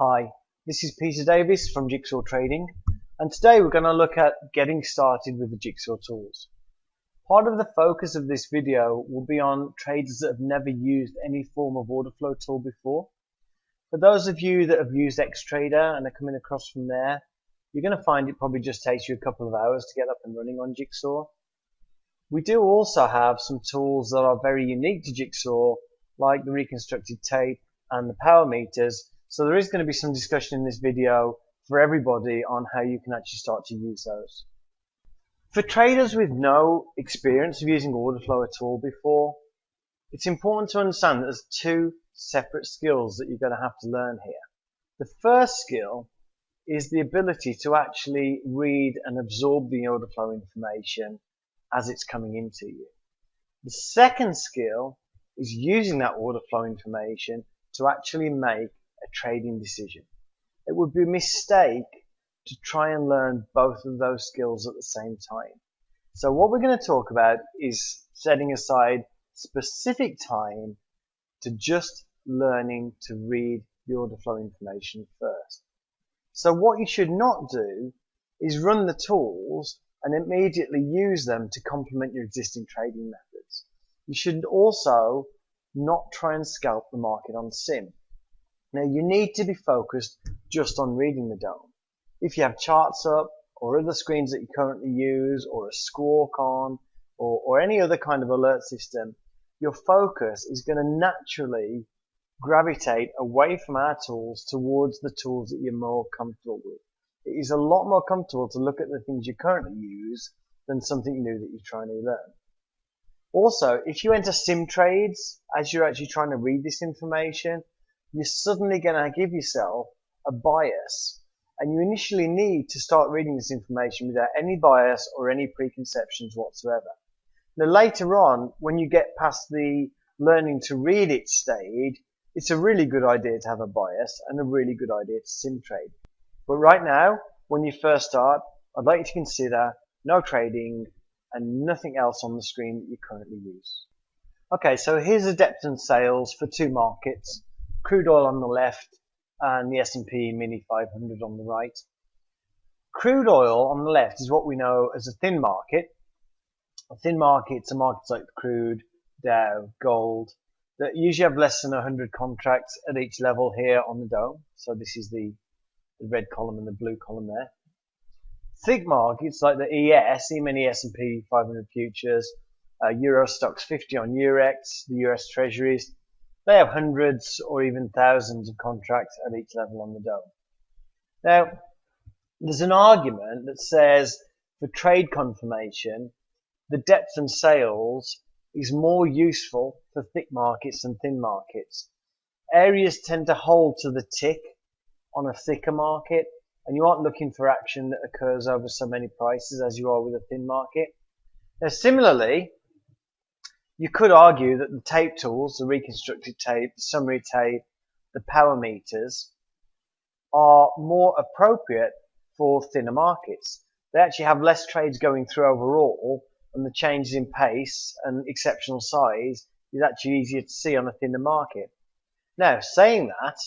Hi, this is Peter Davis from Jigsaw Trading, and today we're going to look at getting started with the Jigsaw tools. Part of the focus of this video will be on traders that have never used any form of order flow tool before. For those of you that have used Xtrader and are coming across from there, you're going to find it probably just takes you a couple of hours to get up and running on Jigsaw. We do also have some tools that are very unique to Jigsaw, like the reconstructed tape and the power meters. So there is going to be some discussion in this video for everybody on how you can actually start to use those. For traders with no experience of using order flow at all before, it's important to understand that there's two separate skills that you're going to have to learn here. The first skill is the ability to actually read and absorb the order flow information as it's coming into you. The second skill is using that order flow information to actually make a trading decision. It would be a mistake to try and learn both of those skills at the same time. So what we're going to talk about is setting aside specific time to just learning to read the order flow information first. So what you should not do is run the tools and immediately use them to complement your existing trading methods. You should also not try and scalp the market on sim. Now you need to be focused just on reading the DOM. If you have charts up or other screens that you currently use or a squawk on or any other kind of alert system, your focus is going to naturally gravitate away from our tools towards the tools that you're more comfortable with. It is a lot more comfortable to look at the things you currently use than something new that you're trying to learn. Also, if you enter sim trades as you're actually trying to read this information, you're suddenly going to give yourself a bias, and you initially need to start reading this information without any bias or any preconceptions whatsoever. Now later on, when you get past the learning to read it stage, it's a really good idea to have a bias and a really good idea to sim trade. But right now, when you first start, I'd like you to consider no trading and nothing else on the screen that you currently use. Okay, so here's the depth and sales for two markets. Crude oil on the left and the S&P Mini 500 on the right. Crude oil on the left is what we know as a thin market. A thin markets are markets like crude, Dow, gold, that usually have less than 100 contracts at each level here on the DOM. So this is the red column and the blue column there. Thick markets like the ES, E-mini S&P 500 futures, Euro Stocks 50 on Eurex, the US Treasuries, they have hundreds or even thousands of contracts at each level on the DOM. Now, there's an argument that says for trade confirmation, the depth and sales is more useful for thick markets than thin markets. Areas tend to hold to the tick on a thicker market, and you aren't looking for action that occurs over so many prices as you are with a thin market. Now, similarly, you could argue that the tape tools, the reconstructed tape, the summary tape, the power meters, are more appropriate for thinner markets. They actually have less trades going through overall, and the changes in pace and exceptional size is actually easier to see on a thinner market. Now, saying that,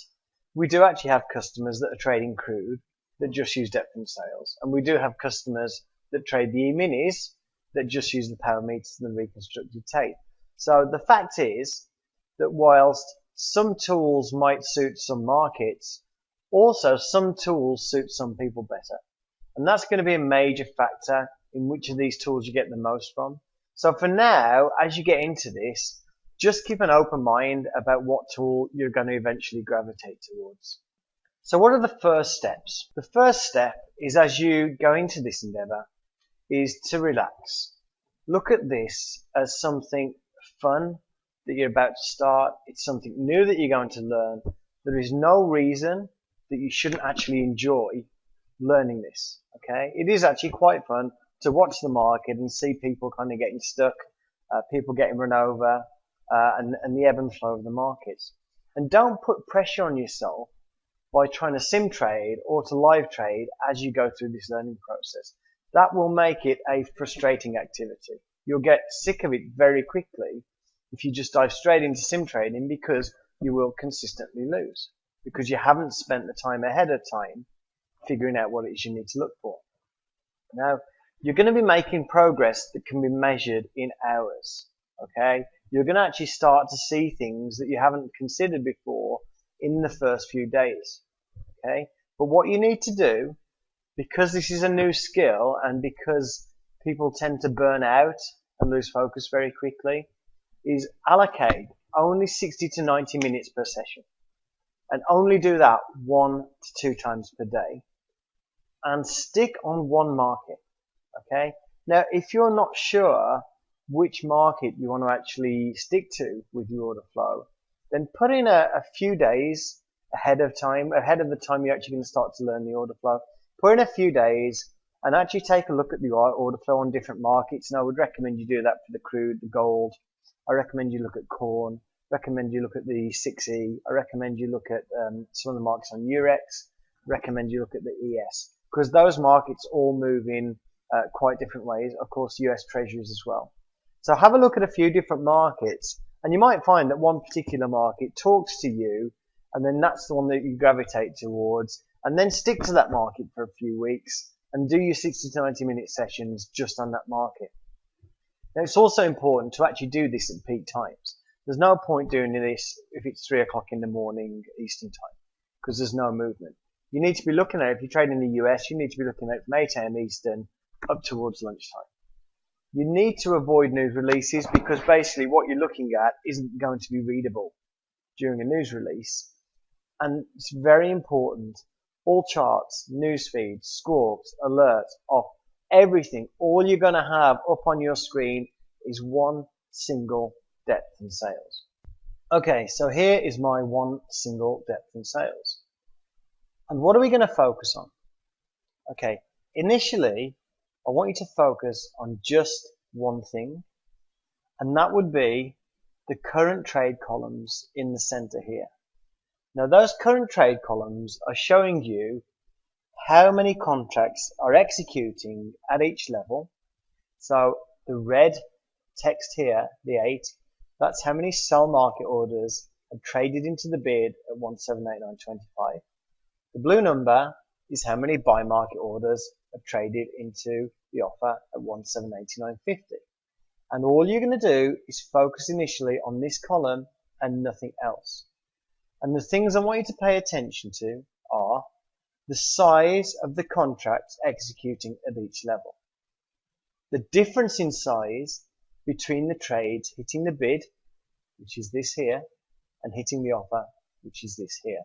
we do actually have customers that are trading crude that just use depth and sales, and we do have customers that trade the E-minis that just use the power meters and the reconstructed tape. So the fact is that whilst some tools might suit some markets, also some tools suit some people better. And that's going to be a major factor in which of these tools you get the most from. So for now, as you get into this, just keep an open mind about what tool you're going to eventually gravitate towards. So what are the first steps? The first step is, as you go into this endeavor, is to relax. Look at this as something fun that you're about to start. It's something new that you're going to learn. There is no reason that you shouldn't actually enjoy learning this. Okay, it is actually quite fun to watch the market and see people kind of getting stuck, people getting run over, and the ebb and flow of the markets. And don't put pressure on yourself by trying to sim trade or to live trade as you go through this learning process. That will make it a frustrating activity. You'll get sick of it very quickly if you just dive straight into sim trading, because you will consistently lose. because you haven't spent the time ahead of time figuring out what it is you need to look for. Now, you're going to be making progress that can be measured in hours. Okay? You're going to actually start to see things that you haven't considered before in the first few days. Okay? But what you need to do, because this is a new skill and because people tend to burn out and lose focus very quickly, is allocate only 60 to 90 minutes per session. And only do that 1 to 2 times per day. And stick on one market. Okay? Now, if you're not sure which market you want to actually stick to with your order flow, then put in a few days ahead of the time you're actually going to start to learn the order flow. Put in a few days and actually take a look at the order flow on different markets. And I would recommend you do that for the crude, the gold. I recommend you look at corn. Recommend you look at the 6E. I recommend you look at some of the markets on Eurex. Recommend you look at the ES, because those markets all move in quite different ways. Of course, US Treasuries as well. So have a look at a few different markets, and you might find that one particular market talks to you, and then that's the one that you gravitate towards, and then stick to that market for a few weeks and do your 60 to 90 minute sessions just on that market. Now, it's also important to actually do this at peak times. There's no point doing this if it's 3 o'clock in the morning Eastern time, because there's no movement. You need to be looking at it. If you trade in the US, you need to be looking at it from 8 a.m. Eastern up towards lunchtime. You need to avoid news releases, because basically what you're looking at isn't going to be readable during a news release. And it's very important. All charts, news feeds, scores, alerts, off, everything, all you're going to have up on your screen is one single depth in sales. Okay, so here is my one single depth in sales. And what are we going to focus on? Okay, initially, I want you to focus on just one thing, and that would be the current trade columns in the center here. Now, those current trade columns are showing you how many contracts are executing at each level. So the red text here, the 8, that's how many sell market orders have traded into the bid at 1789.25. The blue number is how many buy market orders have traded into the offer at 1789.50. And all you're going to do is focus initially on this column and nothing else. And the things I want you to pay attention to are the size of the contracts executing at each level, the difference in size between the trades hitting the bid, which is this here, and hitting the offer, which is this here.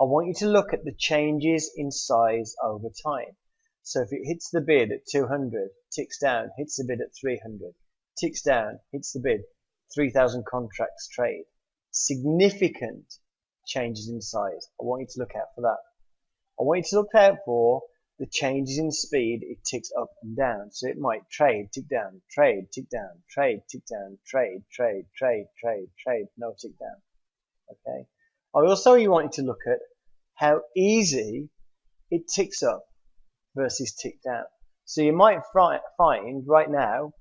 I want you to look at the changes in size over time. So if it hits the bid at 200, ticks down, hits the bid at 300, ticks down, hits the bid, 3,000 contracts trade. Significant changes in size. I want you to look out for that. I want you to look out for the changes in speed. It ticks up and down. So it might trade, tick down, trade, tick down, trade, tick down, trade, trade, trade, trade, trade, no tick down. Okay. I also want you to look at how easy it ticks up versus tick down. So you might find right now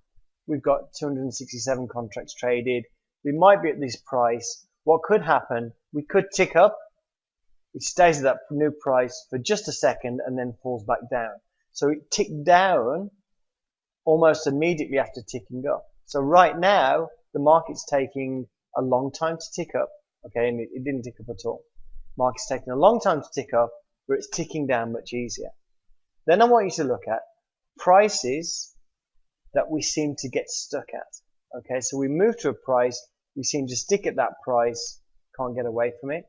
we've got 267 contracts traded. We might be at this price. What could happen, we could tick up. It stays at that new price for just a second and then falls back down. So it ticked down almost immediately after ticking up. So right now, the market's taking a long time to tick up. Okay, and it didn't tick up at all. Market's taking a long time to tick up, but it's ticking down much easier. Then I want you to look at prices that we seem to get stuck at. Okay, so we move to a price, we seem to stick at that price, can't get away from it.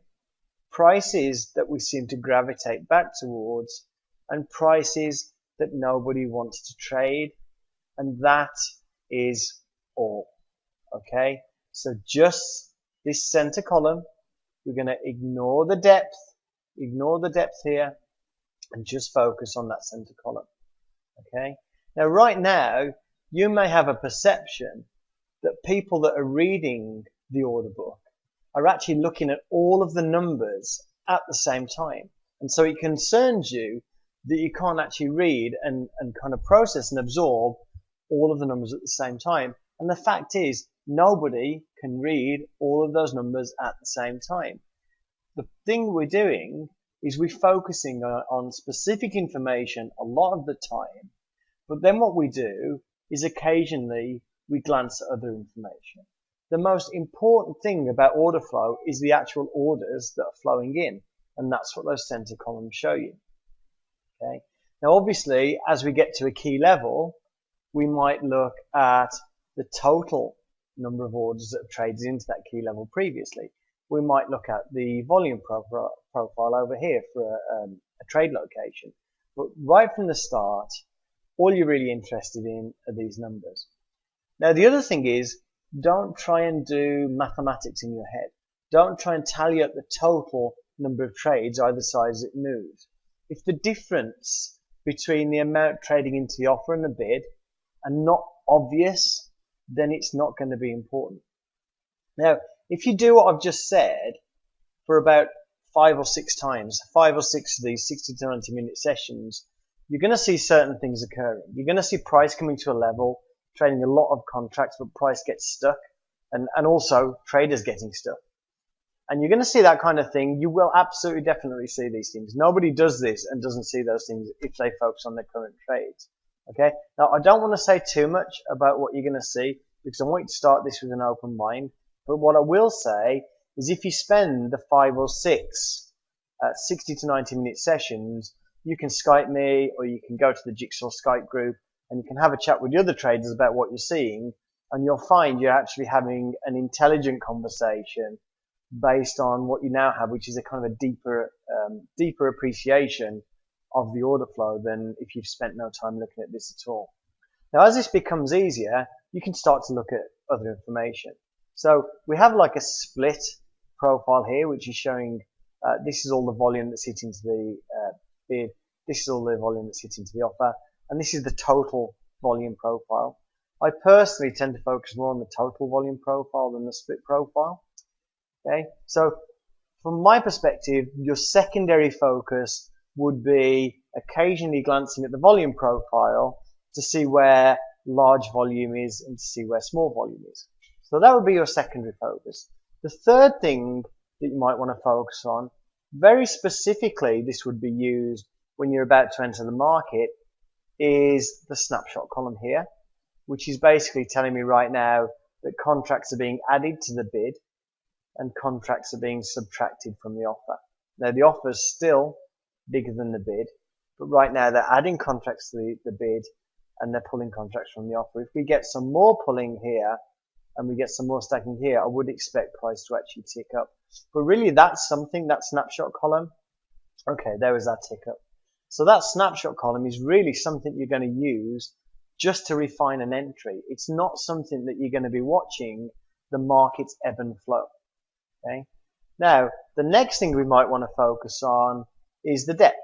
Prices that we seem to gravitate back towards, and prices that nobody wants to trade, and that is all. Okay, so just this center column, we're going to ignore the depth here, and just focus on that center column. Okay, now right now, you may have a perception that people that are reading the order book are actually looking at all of the numbers at the same time. And so it concerns you that you can't actually read and kind of process and absorb all of the numbers at the same time. And the fact is, nobody can read all of those numbers at the same time. the thing we're doing is we're focusing on specific information a lot of the time, but then what we do is occasionally we glance at other information. The most important thing about order flow is the actual orders that are flowing in, and that's what those center columns show you. Okay. Now obviously, as we get to a key level, we might look at the total number of orders that have traded into that key level previously. We might look at the volume profile over here for a trade location. But right from the start, all you're really interested in are these numbers. Now the other thing is, don't try and do mathematics in your head. Don't try and tally up the total number of trades either side as it moves. If the difference between the amount trading into the offer and the bid are not obvious, then it's not going to be important. Now, if you do what I've just said for about 5 or 6 times, 5 or 6 of these 60 to 90 minute sessions, you're going to see certain things occurring. You're going to see price coming to a level, trading a lot of contracts, but price gets stuck, and also traders getting stuck. And you're going to see that kind of thing. You will absolutely definitely see these things. Nobody does this and doesn't see those things if they focus on their current trades. Okay. Now, I don't want to say too much about what you're going to see because I want you to start this with an open mind. But what I will say is if you spend the 5 or 6 60 to 90 minute sessions, you can Skype me or you can go to the Jigsaw Skype group and you can have a chat with the other traders about what you're seeing, and you'll find you're actually having an intelligent conversation based on what you now have, which is a kind of a deeper appreciation of the order flow than if you've spent no time looking at this at all. Now, as this becomes easier, you can start to look at other information. So we have like a split profile here, which is showing this is all the volume that's hit into the bid, this is all the volume that's hit into the offer, and this is the total volume profile. I personally tend to focus more on the total volume profile than the split profile. Okay, so from my perspective, your secondary focus would be occasionally glancing at the volume profile to see where large volume is and to see where small volume is. So that would be your secondary focus. The third thing that you might want to focus on, very specifically, this would be used when you're about to enter the market, is the snapshot column here, which is basically telling me right now that contracts are being added to the bid and contracts are being subtracted from the offer. Now the offer is still bigger than the bid, but right now they're adding contracts to the bid and they're pulling contracts from the offer. If we get some more pulling here and we get some more stacking here, I would expect price to actually tick up. But really that's something, that snapshot column. Okay, there was that tick up. So that snapshot column is really something you're going to use just to refine an entry. It's not something that you're going to be watching the market's ebb and flow. Okay. Now, the next thing we might want to focus on is the depth.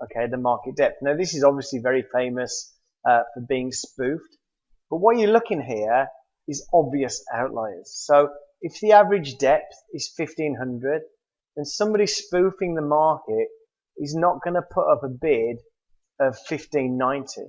Okay, the market depth. Now, this is obviously very famous for being spoofed, but what you're looking here is obvious outliers. So, if the average depth is 1500, then somebody spoofing the market is not going to put up a bid of 1590.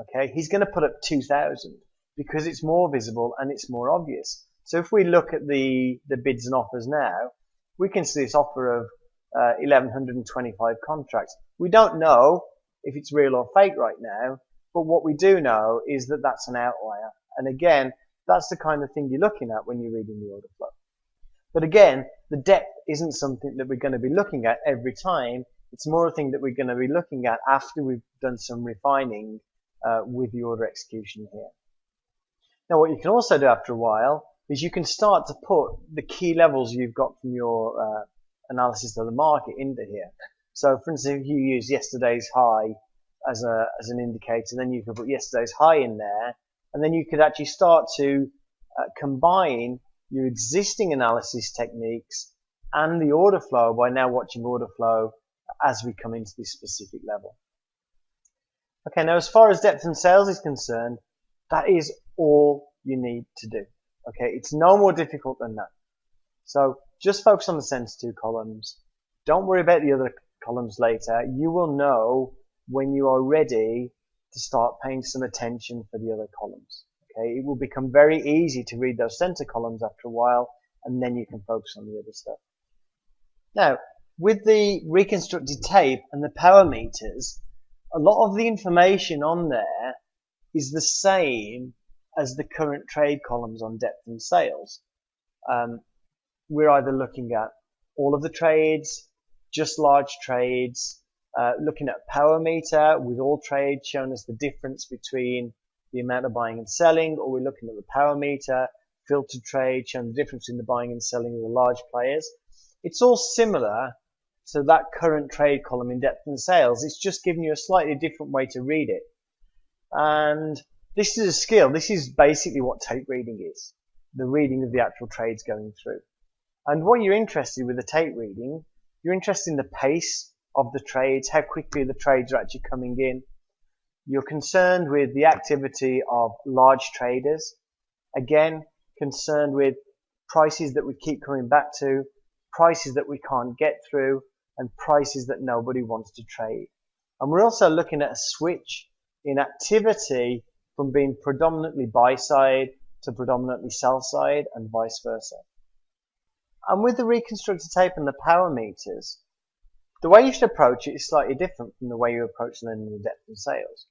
Okay, he's going to put up 2000 because it's more visible and it's more obvious. So if we look at the bids and offers now, we can see this offer of 1125 contracts. We don't know if it's real or fake right now, but what we do know is that that's an outlier. And again, that's the kind of thing you're looking at when you're reading the order flow. But again, the depth isn't something that we're going to be looking at every time. It's more a thing that we're going to be looking at after we've done some refining with the order execution here. Now, what you can also do after a while is you can start to put the key levels you've got from your analysis of the market into here. So, for instance, if you use yesterday's high as an indicator, then you can put yesterday's high in there, and then you could actually start to combine your existing analysis techniques and the order flow by now watching order flow as we come into this specific level. Okay, now as far as depth and sales is concerned, that is all you need to do. Okay, it's no more difficult than that. So just focus on the center 2 columns. Don't worry about the other columns later. You will know when you are ready to start paying some attention for the other columns. Okay, it will become very easy to read those center columns after a while, and then you can focus on the other stuff. Now, with the reconstructed tape and the power meters, a lot of the information on there is the same as the current trade columns on depth and sales. We're either looking at all of the trades, just large trades, looking at power meter with all trades showing us the difference between the amount of buying and selling, or we're looking at the power meter, filtered trade showing the difference in the buying and selling of the large players. It's all similar to that current trade column in depth and sales. It's just giving you a slightly different way to read it. And this is a skill. This is basically what tape reading is, the reading of the actual trades going through. And what you're interested with the tape reading, you're interested in the pace of the trades, how quickly the trades are actually coming in. You're concerned with the activity of large traders. Again, concerned with prices that we keep coming back to, prices that we can't get through, and prices that nobody wants to trade. And we're also looking at a switch in activity from being predominantly buy side to predominantly sell side and vice versa. And with the reconstructed tape and the power meters, the way you should approach it is slightly different from the way you approach learning the depth and sales.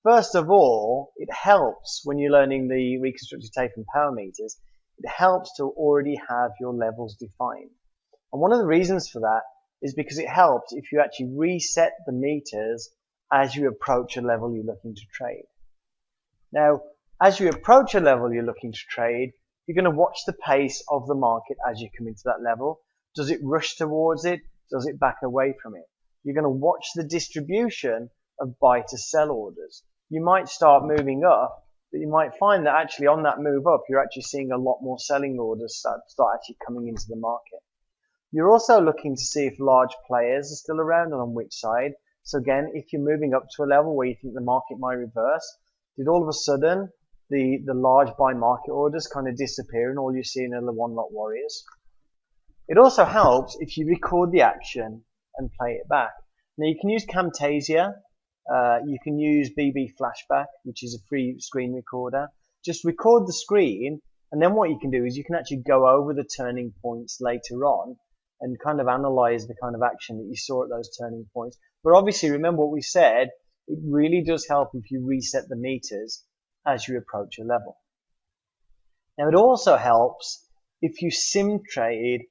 First of all, it helps when you're learning the reconstructed tape and power meters, it helps to already have your levels defined. And one of the reasons for that is because it helps if you actually reset the meters as you approach a level you're looking to trade. Now, as you approach a level you're looking to trade, you're going to watch the pace of the market as you come into that level. Does it rush towards it? Does it back away from it? You're going to watch the distribution of buy to sell orders. You might start moving up, but you might find that actually on that move up, you're actually seeing a lot more selling orders start actually coming into the market. You're also looking to see if large players are still around and on which side. So again, if you're moving up to a level where you think the market might reverse, did all of a sudden the large buy market orders kind of disappear and all you're seeing are the one lot warriors? It also helps if you record the action and play it back. Now you can use Camtasia, you can use BB Flashback, which is a free screen recorder. Just record the screen, and then what you can do is you can actually go over the turning points later on and kind of analyze the kind of action that you saw at those turning points. But obviously, remember what we said, it really does help if you reset the meters as you approach a level. Now it also helps if you sim trade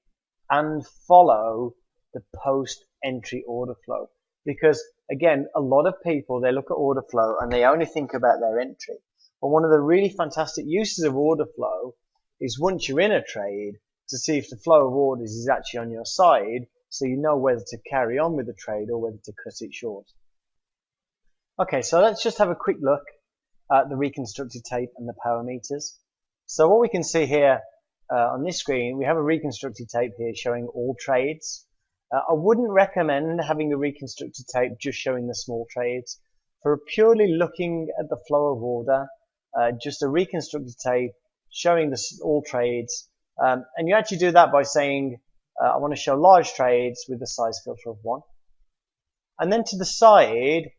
and follow the post-entry order flow. Because again, a lot of people, they look at order flow and they only think about their entry. But one of the really fantastic uses of order flow is once you're in a trade, to see if the flow of orders is actually on your side, so you know whether to carry on with the trade or whether to cut it short. Okay, so let's just have a quick look at the reconstructed tape and the power meters. So what we can see here on this screen, we have a reconstructed tape here showing all trades. I wouldn't recommend having a reconstructed tape just showing the small trades. For purely looking at the flow of order, just a reconstructed tape showing all trades. And you actually do that by saying, I want to show large trades with the size filter of 1. And then to the side,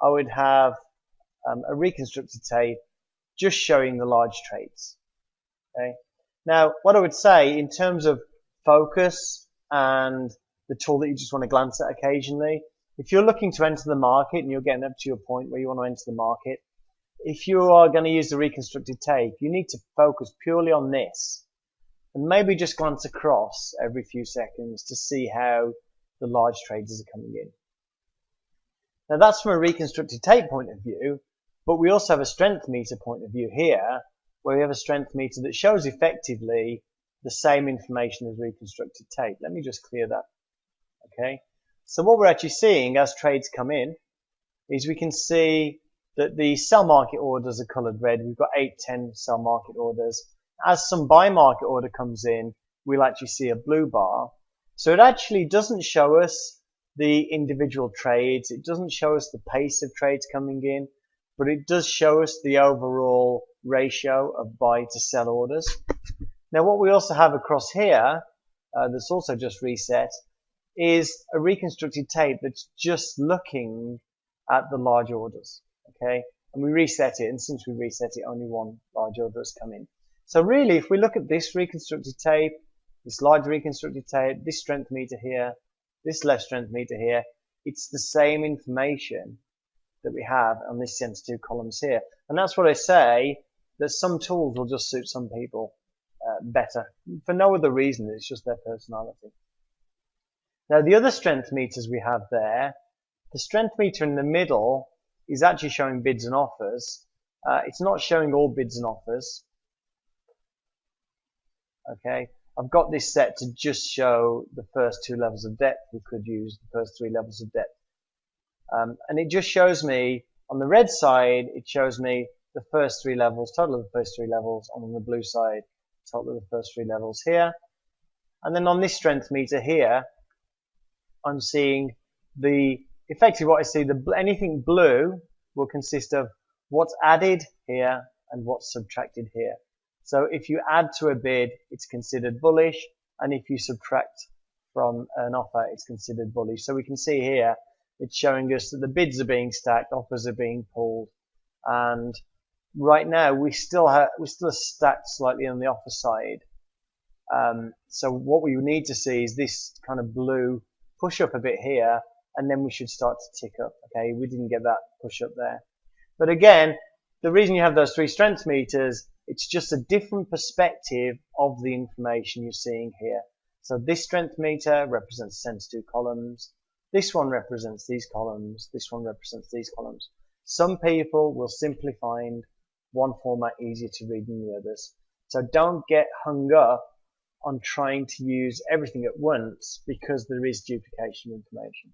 I would have a reconstructed tape just showing the large trades. Okay. Now, what I would say in terms of focus and the tool that you just want to glance at occasionally, if you're looking to enter the market and you're getting up to your point where you want to enter the market, if you are going to use the reconstructed tape, you need to focus purely on this and maybe just glance across every few seconds to see how the large traders are coming in. Now that's from a reconstructed tape point of view, but we also have a strength meter point of view here, where we have a strength meter that shows effectively the same information as reconstructed tape. Let me just clear that. Okay, so what we're actually seeing as trades come in is we can see that the sell market orders are colored red. We've got 8, 10 sell market orders. As some buy market order comes in, we'll actually see a blue bar. So it actually doesn't show us the individual trades. It doesn't show us the pace of trades coming in, but it does show us the overall ratio of buy to sell orders. Now what we also have across here, that's also just reset, is a reconstructed tape that's just looking at the large orders. Okay, and we reset it, and since we reset it, only one large order has come in. So really, if we look at this reconstructed tape, this large reconstructed tape, this strength meter here, this left strength meter here, it's the same information that we have on these sensitive columns here. And that's what I say, that some tools will just suit some people better. For no other reason, it's just their personality. Now the other strength meters we have there, the strength meter in the middle is actually showing bids and offers. It's not showing all bids and offers. Okay, I've got this set to just show the first two levels of depth. We could use the first three levels of depth. And it just shows me, on the red side, it shows me the first three levels, total of the first three levels, and on the blue side, total of the first three levels here. And then on this strength meter here, I'm seeing effectively what I see, anything blue will consist of what's added here and what's subtracted here. So if you add to a bid, it's considered bullish, and if you subtract from an offer, it's considered bullish. So we can see here, it's showing us that the bids are being stacked, offers are being pulled, and right now we're still stacked slightly on the offer side. So what we need to see is this kind of blue push up a bit here, and then we should start to tick up. Okay, we didn't get that push up there. But again, the reason you have those three strength meters, it's just a different perspective of the information you're seeing here. So this strength meter represents sensitive columns. This one represents these columns. This one represents these columns. Some people will simply find one format easier to read than the others. So don't get hung up on trying to use everything at once, because there is duplication of information.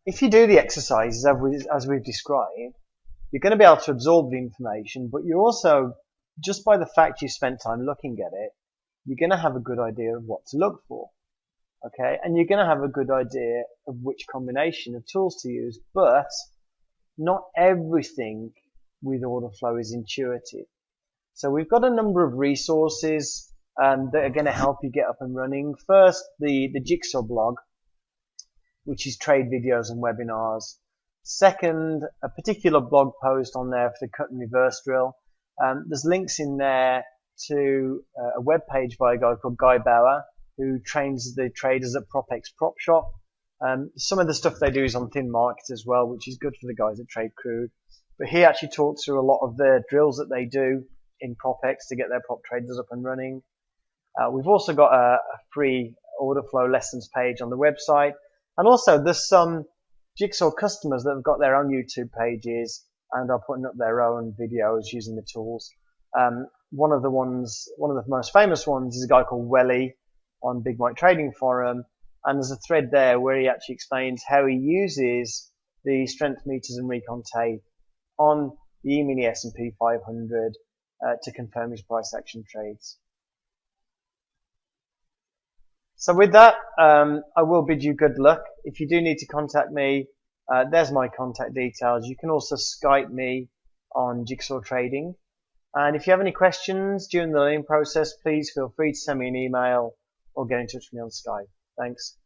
If you do the exercises as we've described, you're going to be able to absorb the information, but you also, just by the fact you spent time looking at it, you're going to have a good idea of what to look for. Okay, and you're going to have a good idea of which combination of tools to use, but not everything with order flow is intuitive. So we've got a number of resources that are going to help you get up and running. First, the Jigsaw blog, which is trade videos and webinars. Second, a particular blog post on there for the cut and reverse drill. There's links in there to a web page by a guy called Guy Bauer, who trains the traders at PropX Prop Shop. Some of the stuff they do is on thin market as well, which is good for the guys that trade crude. But he actually talks through a lot of the drills that they do in PropX to get their prop traders up and running. We've also got a free order flow lessons page on the website. And also there's some Jigsaw customers that have got their own YouTube pages and are putting up their own videos using the tools. One of the most famous ones is a guy called Welly on Big Mike Trading Forum, and there's a thread there where he actually explains how he uses the strength meters and recon tape on the E-mini S&P 500 to confirm his price action trades. So with that, I will bid you good luck. If you do need to contact me, there's my contact details. You can also Skype me on Jigsaw Trading. And if you have any questions during the learning process, please feel free to send me an email or get in touch with me on Skype. Thanks.